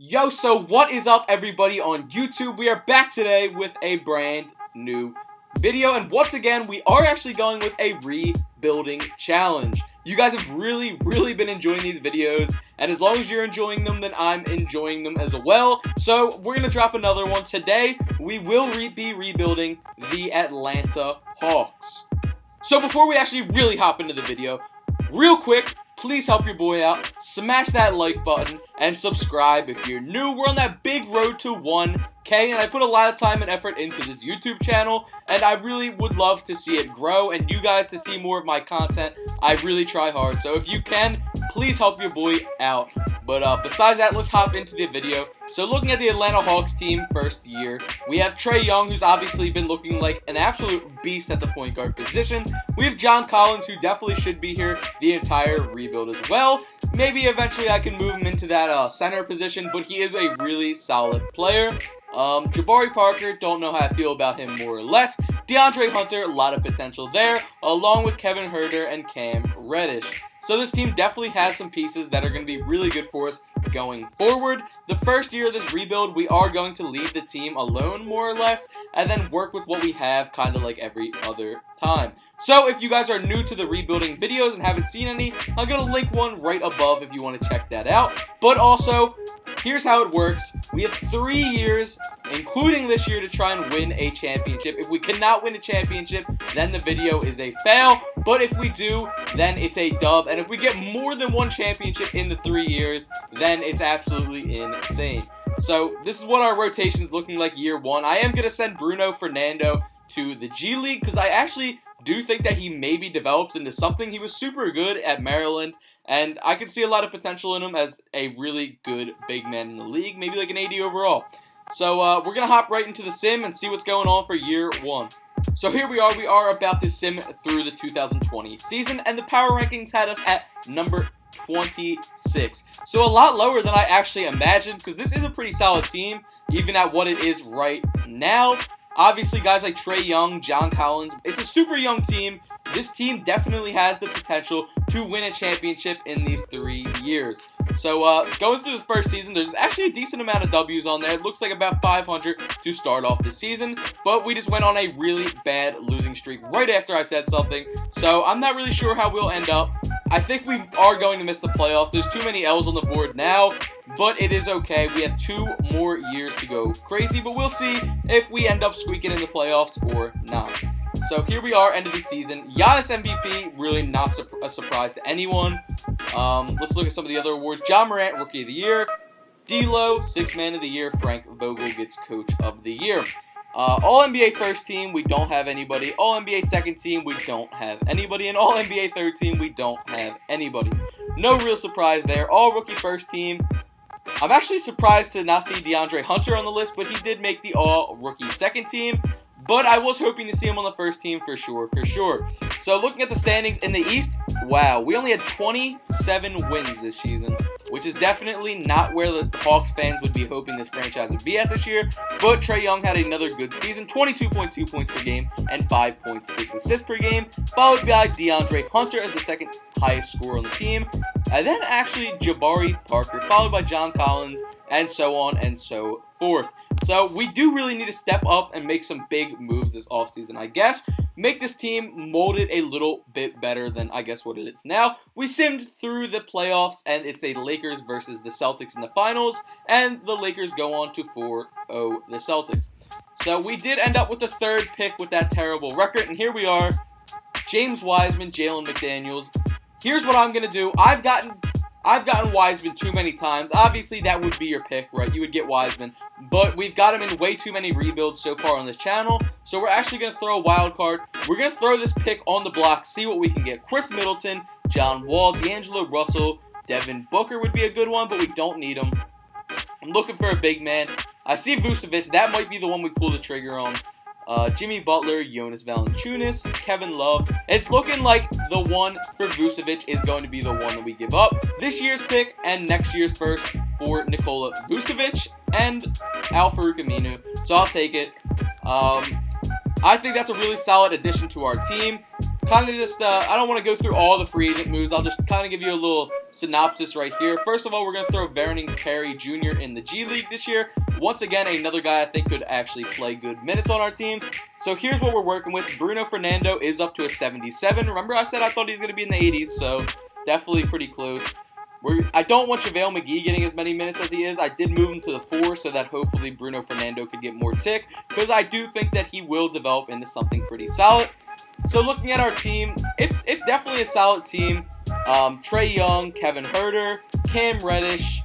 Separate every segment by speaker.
Speaker 1: Yo, so what is up, everybody on YouTube? We are back today with a brand new video, and once again, we are actually going with a rebuilding challenge. You guys have really been enjoying these videos, and as long as you're enjoying them, then I'm enjoying them as well. So we're gonna drop another one today. We will be rebuilding the Atlanta Hawks. So before we actually really hop into the video, real quick, please help your boy out, smash that like button, and subscribe if you're new. We're on that big road to 1K, and I put a lot of time and effort into this YouTube channel, and I really would love to see it grow, and you guys to see more of my content. I really try hard, so if you can, please help your boy out. But besides that, let's hop into the video. So looking at the Atlanta Hawks team first year, we have Trae Young, who's obviously been looking like an absolute beast at the point guard position. We have John Collins, who definitely should be here the entire rebuild as well. Maybe eventually I can move him into that center position, but he is a really solid player. Jabari Parker, don't know how I feel about him more or less. DeAndre Hunter, a lot of potential there, along with Kevin Huerter and Cam Reddish. So this team definitely has some pieces that are going to be really good for us going forward. The first year of this rebuild, we are going to leave the team alone more or less, and then work with what we have kind of like every other time. So if you guys are new to the rebuilding videos and haven't seen any, I'm going to link one right above if you want to check that out. But also, here's how it works. We have 3 years, including this year, to try and win a championship. If we cannot win a championship, then the video is a fail. But if we do, then it's a dub. And if we get more than one championship in the 3 years, then it's absolutely insane. So this is what our rotation is looking like year one. I am going to send Bruno Fernando to the G League because I actually do think that he maybe develops into something. He was super good at Maryland, and I can see a lot of potential in him as a really good big man in the league, maybe like an 80 overall. So we're going to hop right into the sim and see what's going on for year one. So here we are about to sim through the 2020 season, and the power rankings had us at number 26. So a lot lower than I actually imagined, because this is a pretty solid team, even at what it is right now. Obviously, guys like Trae Young, John Collins, it's a super young team. This team definitely has the potential to win a championship in these 3 years. So, going through the first season, there's actually a decent amount of W's on there. It looks like about 500 to start off the season, but we just went on a really bad losing streak right after I said something. So, I'm not really sure how we'll end up. I think we are going to miss the playoffs. There's too many L's on the board now, but it is okay. We have 2 more years to go crazy, but we'll see if we end up squeaking in the playoffs or not. So here we are, end of the season. Giannis MVP, really not a surprise to anyone. Let's look at some of the other awards. John Morant, Rookie of the Year. D'Lo, Sixth Man of the Year. Frank Vogel gets Coach of the Year. All-NBA first team, we don't have anybody. All-NBA second team, we don't have anybody. And All-NBA third team, we don't have anybody. No real surprise there. All-Rookie first team. I'm actually surprised to not see DeAndre Hunter on the list, but he did make the All-Rookie second team. But I was hoping to see him on the first team for sure. So looking at the standings in the East, wow, we only had 27 wins this season, which is definitely not where the Hawks fans would be hoping this franchise would be at this year. But Trae Young had another good season, 22.2 points per game and 5.6 assists per game, followed by DeAndre Hunter as the second highest scorer on the team, and then actually Jabari Parker, followed by John Collins, and so on and so forth. So we do really need to step up and make some big moves this offseason, I guess. Make this team molded a little bit better than, I guess, what it is now. We simmed through the playoffs, and it's the Lakers versus the Celtics in the finals, and the Lakers go on to 4-0 the Celtics. So we did end up with the 3rd pick with that terrible record, and here we are. James Wiseman, Jalen McDaniels. Here's what I'm going to do. I've gotten Wiseman too many times. Obviously, that would be your pick, right? You would get Wiseman. But we've got him in way too many rebuilds so far on this channel. So we're actually going to throw a wild card. We're going to throw this pick on the block, see what we can get. Chris Middleton, John Wall, D'Angelo Russell, Devin Booker would be a good one, but we don't need him. I'm looking for a big man. I see Vucevic. That might be the one we pull the trigger on. Jimmy Butler, Jonas Valanciunas, Kevin Love. It's looking like the one for Vucevic is going to be the one that we give up. This year's pick and next year's first for Nikola Vucevic and Al-Farouq Aminu. So I'll take it. I think that's a really solid addition to our team. kind of just, I don't want to go through all the free agent moves. I'll just kind of give you a little synopsis right here. First of all, we're going to throw Vernon Carey Jr. in the G League this year. Once again, another guy I think could actually play good minutes on our team. So here's what we're working with. Bruno Fernando is up to a 77. Remember I said I thought he was going to be in the 80s, so definitely pretty close. I don't want JaVale McGee getting as many minutes as he is. I did move him to the 4 so that hopefully Bruno Fernando could get more tick, because I do think that he will develop into something pretty solid. So looking at our team, it's definitely a solid team. Trae Young, Kevin Huerter, Cam Reddish,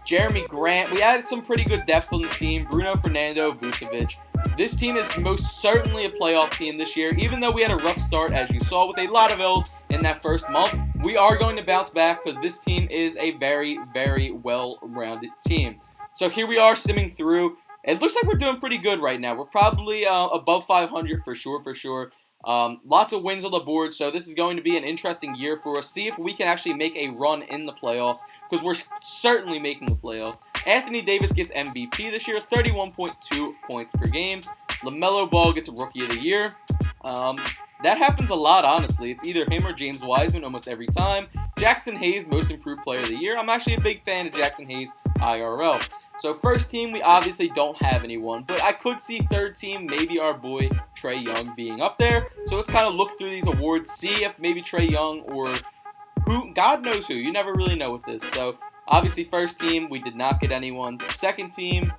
Speaker 1: Jeremy Grant. We added some pretty good depth on the team. Bruno Fernando, Vucevic. This team is most certainly a playoff team this year. Even though we had a rough start, as you saw, with a lot of L's in that first month, we are going to bounce back because this team is a very, very well-rounded team. So here we are simming through. It looks like we're doing pretty good right now. We're probably above 500 for sure. Lots of wins on the board, so this is going to be an interesting year for us. See if we can actually make a run in the playoffs, because we're certainly making the playoffs. Anthony Davis gets MVP this year, 31.2 points per game. LaMelo Ball gets Rookie of the Year. That happens a lot, honestly. It's either him or James Wiseman almost every time. Jackson Hayes, Most Improved Player of the Year. I'm actually a big fan of Jackson Hayes IRL. So first team, we obviously don't have anyone, but I could see third team, maybe our boy Trae Young being up there. So let's kind of look through these awards, see if maybe Trae Young or who, God knows who. You never really know with this. So obviously first team, we did not get anyone. Second team,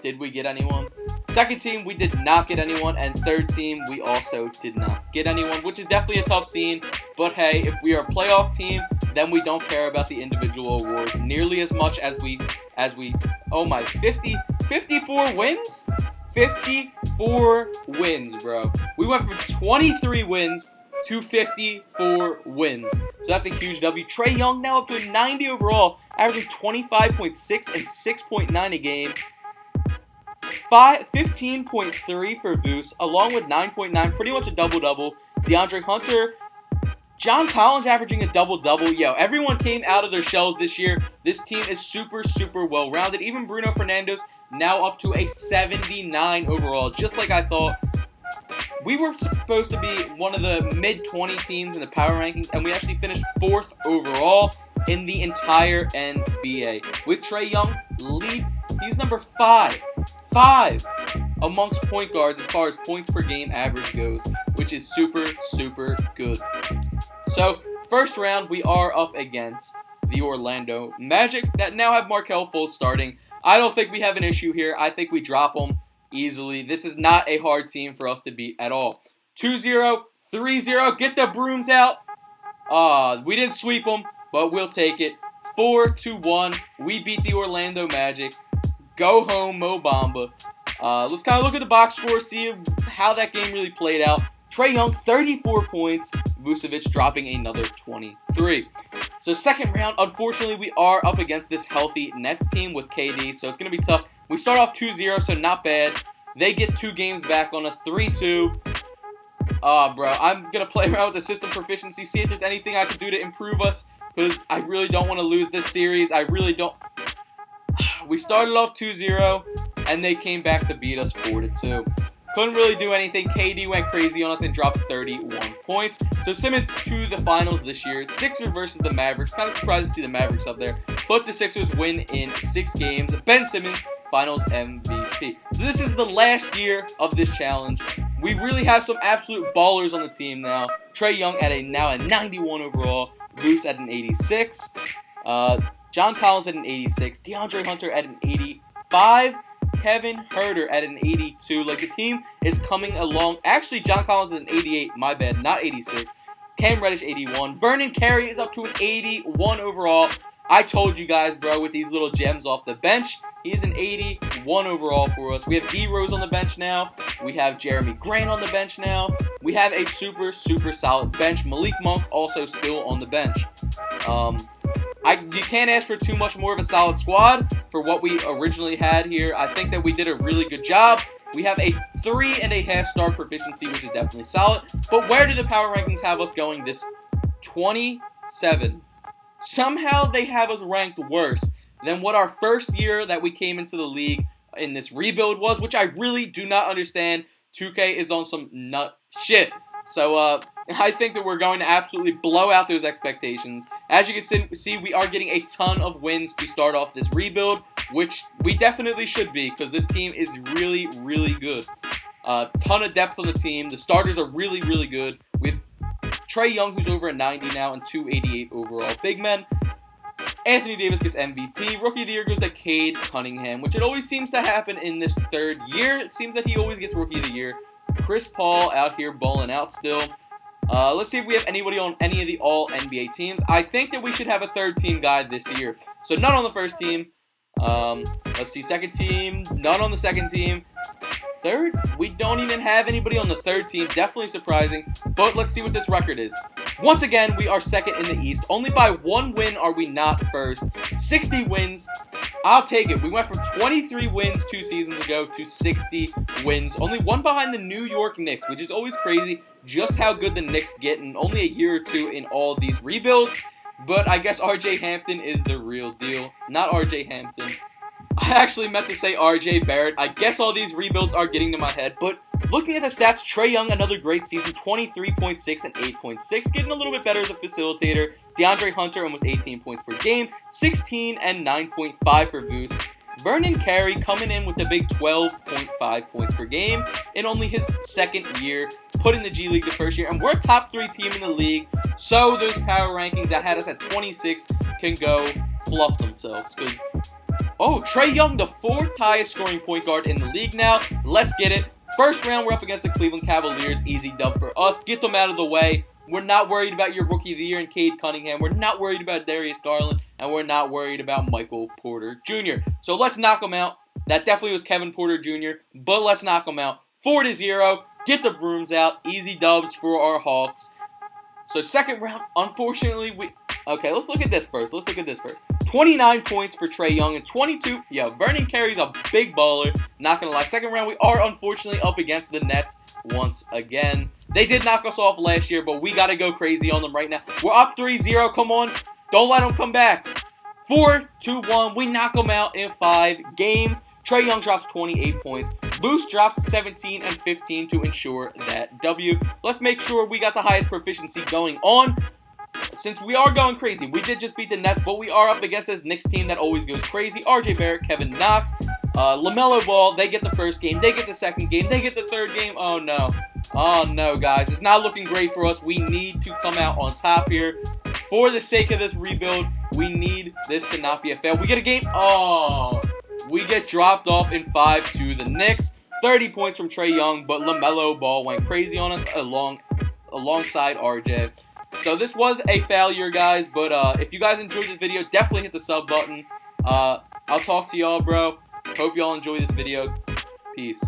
Speaker 1: did we get anyone? Second team, we did not get anyone. And third team, we also did not get anyone, which is definitely a tough scene. But hey, if we are a playoff team, then we don't care about the individual awards nearly as much as we, oh my, 54 wins? 54 wins, bro. We went from 23 wins to 54 wins. So that's a huge W. Trae Young now up to a 90 overall, averaging 25.6 and 6.9 a game. 15.3 for Vuce, along with 9.9, pretty much a double-double. DeAndre Hunter, John Collins averaging a double-double. Yo, everyone came out of their shells this year. This team is super well-rounded. Even Bruno Fernando's now up to a 79 overall, just like I thought. We were supposed to be one of the mid-20 teams in the power rankings, and we actually finished 4th overall in the entire NBA. With Trae Young, he's number 5 amongst point guards as far as points per game average goes, which is super good. So, first round, we are up against the Orlando Magic that now have Markelle Fultz starting. I don't think we have an issue here. I think we drop them easily. This is not a hard team for us to beat at all. 2-0, 3-0, get the brooms out. We didn't sweep them, but we'll take it. 4-1, we beat the Orlando Magic. Go home, Mo Bamba. Let's kind of look at the box score, see how that game really played out. Trae Young, 34 points. Vucevic dropping another 23. So second round, unfortunately, we are up against this healthy Nets team with KD, so it's going to be tough. We start off 2-0, so not bad. They get 2 games back on us, 3-2. Bro, I'm going to play around with the system proficiency, see if there's anything I can do to improve us, because I really don't want to lose this series. I really don't. We started off 2-0, and they came back to beat us 4-2. Couldn't really do anything. KD went crazy on us and dropped 31 points. So Simmons to the finals this year. Sixers versus the Mavericks. Kind of surprised to see the Mavericks up there. But the Sixers win in 6 games. Ben Simmons, finals MVP. So this is the last year of this challenge. We really have some absolute ballers on the team now. Trae Young at now a 91 overall. Vuce at an 86. John Collins at an 86. DeAndre Hunter at an 85. Kevin Huerter at an 82. Like, the team is coming along. Actually, John Collins is an 88. My bad, not 86. Cam Reddish, 81. Vernon Carey is up to an 81 overall. I told you guys, bro, with these little gems off the bench. He's an 81 overall for us. We have D Rose on the bench now. We have Jeremy Grant on the bench now. We have a super solid bench. Malik Monk also still on the bench. You can't ask for too much more of a solid squad for what we originally had here. I think that we did a really good job. We have a 3.5 star proficiency, which is definitely solid. But where do the power rankings have us going? This 27. Somehow they have us ranked worse than what our first year that we came into the league in this rebuild was, which I really do not understand. 2K is on some nut shit. So, I think that we're going to absolutely blow out those expectations. As you can see, we are getting a ton of wins to start off this rebuild, which we definitely should be, because this team is really, really good. Ton of depth on the team. The starters are really, really good. We have Trae Young, who's over a 90 now, and 288 overall. Big men. Anthony Davis gets MVP. Rookie of the Year goes to Cade Cunningham, which it always seems to happen in this third year. It seems that he always gets Rookie of the Year. Chris Paul out here balling out still. Let's see if we have anybody on any of the All-NBA teams. I think that we should have a third-team guy this year. So none on the first team. Let's see, second team. None on the second team. Third, we don't even have anybody on the third team. Definitely surprising. But let's see what this record is. Once again, we are second in the East. Only by 1 win are we not first. 60 wins. I'll take it. We went from 23 wins 2 seasons ago to 60 wins. Only 1 behind the New York Knicks, which is always crazy just how good the Knicks get in only a year or 2 in all these rebuilds. But I guess RJ Hampton is the real deal. Not RJ Hampton. I actually meant to say RJ Barrett. I guess all these rebuilds are getting to my head. But looking at the stats, Trae Young, another great season. 23.6 and 8.6. Getting a little bit better as a facilitator. DeAndre Hunter, almost 18 points per game. 16 and 9.5 for Goose. Vernon Carey coming in with the big 12.5 points per game in only his second year. Put in the G League the first year. And we're a top 3 team in the league. So those power rankings that had us at 26 can go fluff themselves. Because oh, Trae Young, the 4th highest scoring point guard in the league now. Let's get it. First round, we're up against the Cleveland Cavaliers. Easy dub for us. Get them out of the way. We're not worried about your Rookie of the Year and Cade Cunningham. We're not worried about Darius Garland. And we're not worried about Michael Porter Jr. So let's knock them out. That definitely was Kevin Porter Jr. But let's knock them out. 4-0. Get the brooms out. Easy dubs for our Hawks. So second round, unfortunately, okay, let's look at this first. 29 points for Trae Young and 22. Yeah, Vernon Carey's a big baller. Not going to lie. Second round, we are unfortunately up against the Nets once again. They did knock us off last year, but we got to go crazy on them right now. We're up 3-0. Come on. Don't let them come back. 4-1. We knock them out in 5 games. Trae Young drops 28 points. Boost drops 17 and 15 to ensure that W. Let's make sure we got the highest proficiency going on. Since we are going crazy, we did just beat the Nets, but we are up against this Knicks team that always goes crazy. RJ Barrett, Kevin Knox, LaMelo Ball, they get the first game, they get the second game, they get the third game. Oh no. Oh no, guys. It's not looking great for us. We need to come out on top here. For the sake of this rebuild, we need this to not be a fail. We get a game. Oh, we get dropped off in 5 to the Knicks. 30 points from Trae Young, but LaMelo Ball went crazy on us alongside RJ. So this was a failure, guys, but if you guys enjoyed this video, definitely hit the sub button. I'll talk to y'all, bro. Hope y'all enjoy this video. Peace.